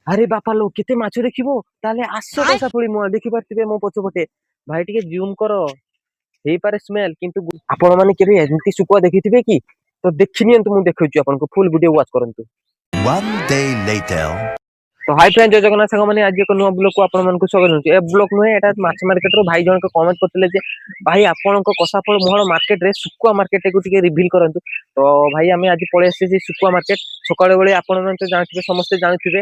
ଆରେ ବାପା ଲୋ କେତେ ମାଛ ଦେଖିବ ତାହେଲେ ଆସ କଷା ଫଳି ମୁଁ ଦେଖି ପାରୁଥିବେ ମୋ ପଛପଟେ ଭାଇ ଟିକେ ଜୁମ କର ହେଇପାରେ ସ୍ମେଲ କିନ୍ତୁ ଆପଣ ମାନେ କେବେ ଏମିତି ଶୁଖୁଆ ଦେଖିଥିବେ କି ତ ଦେଖି ନିଅନ୍ତୁ ମୁଁ ଦେଖଉଛି ଆପଣଙ୍କୁ ଫୁଲ ଭିଡିଓ ୱାଚ୍ କରନ୍ତୁ। One day later. ତ ହାଇ ଫ୍ରେଣ୍ଡ ଜୟ ଜଗନ୍ନାଥ ସାଙ୍ଗ ମାନେ ଆଜି ଏକ ନୂଆ ବ୍ଲଗକୁ ଆପଣମାନଙ୍କୁ ସ୍ୱାଗତ ଜଣାଉଛି। ଏ ବ୍ଲଗ ନୁହେଁ ଏଟା ମାଛ ମାର୍କେଟରୁ ଭାଇ ଜଣକ କମେଣ୍ଟ କରିଥିଲେ ଯେ ଭାଇ ଆପଣଙ୍କ କଷାଫଳ ମୁହାଳ ମାର୍କେଟରେ ଶୁଖୁଆ ମାର୍କେଟକୁ ଟିକେ ରିଭିଲ୍ କରନ୍ତୁ। ତ ଭାଇ ଆମେ ଆଜି ପଳେଇ ଆସିଛେ ଶୁଖୁଆ ମାର୍କେଟ ସକାଳ ବେଳେ ଆପଣମାନେ ତ ଜାଣିଥିବେ ସମସ୍ତେ ଜାଣିଥିବେ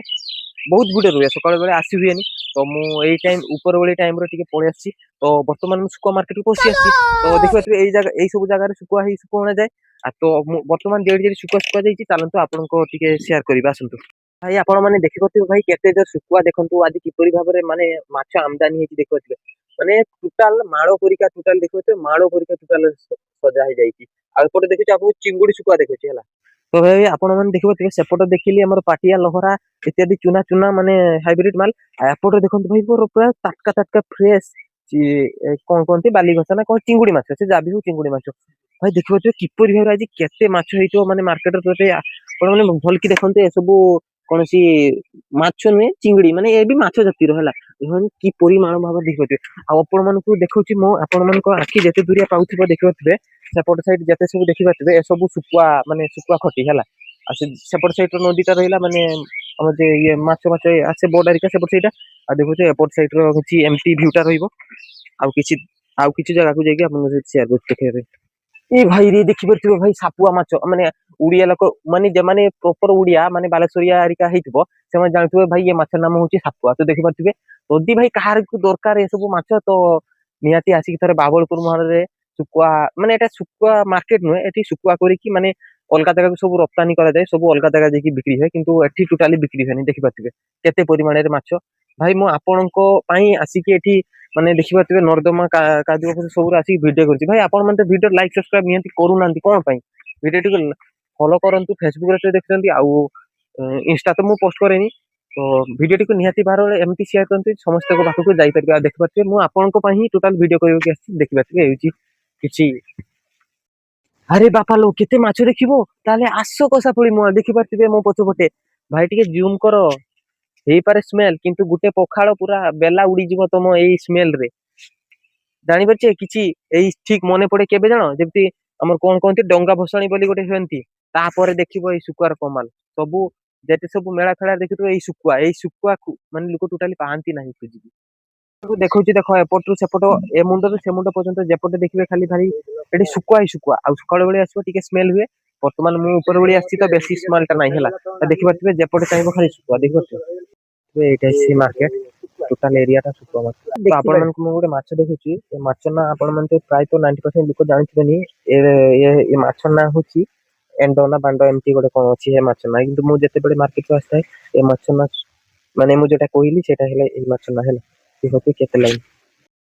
ବହୁତ ଭିଡ ରୁହେ ସକାଳ ବେଳେ ଆସି ହୁଏନି ତ ମୁଁ ଏଇ ଟାଇମ ଉପର ବେଳି ଟାଇମରେ ଟିକେ ପଳେଇ ଆସିଛି। ତ ବର୍ତ୍ତମାନ ମୁଁ ଶୁଖୁଆ ମାର୍କେଟକୁ ପଶି ଆସିଛି ତ ଦେଖିପାରୁଥିବେ ଏଇ ସବୁ ଜାଗାରେ ଶୁଖୁଆ ଅଣାଯାଏ। ଆଉ ତ ମୁଁ ବର୍ତ୍ତମାନ ଯେଠି ଶୁଖୁଆ ଯାଇଛି ଚାଲନ୍ତୁ ଆପଣଙ୍କ ଟିକେ ସେୟାର କରିବା ଆସନ୍ତୁ। ଭାଇ ଆପଣ ମାନେ ଦେଖିପାରୁଥିବେ ଭାଇ କେତେ ଜୋର ଶୁଖୁଆ ଦେଖନ୍ତୁ ଆଜି କିପରି ଭାବରେ ମାନେ ମାଛ ଆମଦାନୀ ହେଇଛି ଦେଖିପାରୁଥିବେ ମାନେ ଟୋଟାଲ ମାଳ ପରିକା ଟୋଟାଲ ଦେଖିପାରୁଥିବେ ମାଳ ପରିକା ଟୋଟାଲ ସଜା ହେଇଯାଇଛି। ଆଉ ଏପଟେ ଦେଖୁଛି ଆପଣଙ୍କୁ ଚିଙ୍ଗୁଡି ଶୁଖୁଆ ଦେଖୁଛି ହେଲା। ତ ଭାଇ ଆପଣ ମାନେ ଦେଖିପାରୁଥିବେ ସେପଟେ ଦେଖିଲି ଆମର ପାଟିଆ ଲହରା ଇତ୍ୟାଦି ଚୁନା ଚୁନା ମାନେ ହାଇବ୍ରିଡ ମାଲ ଆଉ ଏପଟେ ଦେଖନ୍ତୁ ଭାଇ ପୁରା ତାଟକା ତାଟକା ଫ୍ରେଶ କଣ କହନ୍ତି ବାଲିଗଛା ନା କଣ ଚିଙ୍ଗୁଡି ମାଛ ସେ ଯାବି ହଉ ଚିଙ୍ଗୁଡି ମାଛ ଭାଇ ଦେଖିପାରୁଥିବେ କିପରି ଭାବରେ ଆଜି କେତେ ମାଛ ହେଇଥିବ ମାନେ ମାର୍କେଟରେ ଆପଣ ମାନେ ଭଲ କି ଦେଖନ୍ତୁ ଏସବୁ କୌଣସି ମାଛ ନୁହେଁ ଚିଙ୍ଗୁଡି ମାନେ ଏ ବି ମାଛ ଜାତିର ହେଲା କି ପରିମାଣ ଭାବରେ ଦେଖିପାରୁଥିବେ। ଆଉ ଆପଣ ମାନଙ୍କୁ ଦେଖୁଛି ମୁଁ ଆପଣ ମାନଙ୍କ ଆଖି ଯେତେ ଦୂରିଆ ପାଉଥିବ ଦେଖିପାରୁଥିବେ ସେପଟ ସାଇଡ ଯେତେ ସବୁ ଦେଖିପାରୁଥିବେ ଏସବୁ ଶୁଖୁଆ ମାନେ ଶୁଖୁଆ ଖଟି ହେଲା। ଆଉ ସେପଟ ସାଇଡ ନଦୀଟା ରହିଲା ମାନେ ଆମର ଯେ ଇଏ ମାଛ ଆସେ ବୋର୍ଡାରିକା ସେପଟ ସେଇଟା ଆଉ ଦେଖୁଛ ଏପଟ ସାଇଡ ର କିଛି ଏମତି ଭିଉଟା ରହିବ ଆଉ କିଛି ଜାଗାକୁ ଯାଇକି ଆପଣଙ୍କ ସହିତ ସେୟାର କରୁଛି ଦେଖିବା ପାଇଁ। ଏଇ ଭାଇ ରେ ଦେଖିପାରୁଥିବେ ଭାଇ ସାପୁଆ ମାଛ ମାନେ ଓଡିଆ ଲୋକ ମାନେ ଯେମାନେ ପ୍ରପର ଓଡିଆ ମାନେ ବାଲେଶ୍ୱରିଆ ଆରିକା ହେଇଥିବ ସେମାନେ ଜାଣିଥିବେ ଭାଇ ଏ ମାଛ ନାମ ହଉଛି ସାପୁଆ ତ ଦେଖିପାରୁଥିବେ ଯଦି ଭାଇ କାହାରିକୁ ଦରକାର ଏସବୁ ମାଛ ତ ନିହାତି ଆସିକି ଥରେ ବାବଳପୁର ମୁହାଳରେ ଶୁଖୁଆ ମାନେ ଏଟା ଶୁଖୁଆ ମାର୍କେଟ ନୁହେଁ ଏଠି ଶୁଖୁଆ କରିକି ମାନେ ଅଲଗା ଜାଗାକୁ ସବୁ ରପ୍ତାନୀ କରାଯାଏ ସବୁ ଅଲଗା ଜାଗା ଯାଇକି ବିକ୍ରି ହୁଏ କିନ୍ତୁ ଏଠି ଟୋଟାଲି ବିକ୍ରି ହୁଏନି ଦେଖିପାରୁଥିବେ କେତେ ପରିମାଣରେ ମାଛ। ଭାଇ ମୁଁ ଆପଣଙ୍କ ପାଇଁ ଆସିକି ଏଠି ମାନେ ଦେଖିପାରୁଥିବେ ନର୍ଦ୍ଦମା କାଜୁ ସବୁରେ ଆସିକି ଭିଡିଓ କରୁଛି ଭାଇ ଆପଣ ମାନେ ଭିଡିଓ ଲାଇକ୍ ସବସ୍କ୍ରାଇବ ନିହାତି କରୁନାହାନ୍ତି କଣ ପାଇଁ ଭିଡିଓ ଟିକେ ଫଲୋ କରନ୍ତୁ ଫେସବୁକରେ ତ ଦେଖୁଛନ୍ତି ଆଉ ଇନଷ୍ଟା ତ ମୁଁ ପୋଷ୍ଟ କରେନି ତ ଭିଡିଓଟିକୁ ନିହାତି ଭାବରେ ଏମିତି ସେୟାର କରନ୍ତୁ ସମସ୍ତଙ୍କ ପାଖକୁ ଯାଇପାରିବେ। ଆଉ ଦେଖିପାରୁଥିବେ ମୁଁ ଆପଣଙ୍କ ପାଇଁ ହିଁ ଟୋଟାଲ ଭିଡିଓ କରିବାକୁ ଆସିଛି ଦେଖିପାରୁଥିବେ ହେଉଛି କିଛି ଆରେ ବାପା ଲୋ କେତେ ମାଛ ଦେଖିବ ତାହେଲେ ଆସ କଷା ଫଳି ମୁଁ ଦେଖିପାରୁଥିବେ ମୋ ପଛପଟେ ଭାଇ ଟିକେ ଜୁମ କର ହେଇପାରେ ସ୍ମେଲ କିନ୍ତୁ ଗୋଟେ ପଖାଳ ପୁରା ବେଲା ଉଡିଯିବ ତମ ଏଇ ସ୍ମେଲ ରେ ଜାଣିପାରୁଛେ କିଛି ଏଇ ଠିକ ମନେ ପଡେ କେବେ ଜାଣ ଯେମିତି ଆମର କଣ କହନ୍ତି ଡଙ୍ଗା ଭସାଣୀ ବୋଲି ଗୋଟେ ହୁଅନ୍ତି ତାପରେ ଦେଖିବ ଏଇ ଶୁଖୁଆର କମାଲ ସବୁ ଯେତେ ସବୁ ମେଳା ଫେଳା ଦେଖିଥିବ ଏଇ ଶୁଖୁଆକୁ ମାନେ ଲୋକ ଟୋଟାଲି ପାଆନ୍ତି ନାହିଁ ଖୋଜିକି ଦେଖୁଛି ଦେଖ ଏପଟରୁ ସେପଟ ଏ ମୁଣ୍ଡରୁ ସେ ମୁଣ୍ଡ ପର୍ଯ୍ୟନ୍ତ ଯେପଟେ ଦେଖିବେ ଖାଲି ଭାଇ ଏଠି ଶୁଖୁଆ ହିଁ ଶୁଖୁଆ ଆଉ ସକାଳ ବେଳେ ଆସିବ ଟିକେ ସ୍ମେଲ ହୁଏ ବର୍ତ୍ତମାନ ମୁଁ ଉପର ଭଳି ଆସିଛି ତ ବେଶୀ ସ୍ମେଲ ଟା ନାହିଁ ହେଲା ଦେଖିପାରୁଥିବେ ଯେପଟେ ଚାହିଁବ ଖାଲି ଶୁଖୁଆ ଦେଖିପାରୁଥିବେ ଏଇଟା ସି ମାର୍କେଟ ଟୋଟାଲ ଏରିଆଟା ଶୁଖୁଆ ମାର୍କେଟ ଆପଣ ମାନଙ୍କୁ ମୁଁ ଗୋଟେ ମାଛ ଦେଖୁଛି ଏ ମାଛ ନା ଆପଣ ମାନେ ତ ପ୍ରାୟତଃ 90% ଲୋକ ଜାଣିଥିବେନି ଏ ମାଛ ନାଁ ହଉଛି ଏଣ୍ଡ ନା ବାଣ୍ଡ ଏମିତି ଗୋଟେ କଣ ଅଛି ଏ ମାଛ ନା କିନ୍ତୁ ମୁଁ ଯେତେବେଳେ ମାର୍କେଟକୁ ଆସିଥାଏ ଏ ମାଛ ନା ମାନେ ମୁଁ ଯୋଉଟା କହିଲି ସେଇଟା ହେଲା ଏଇ ମାଛ ନା ହେଲା କେତେ ଲାଗେ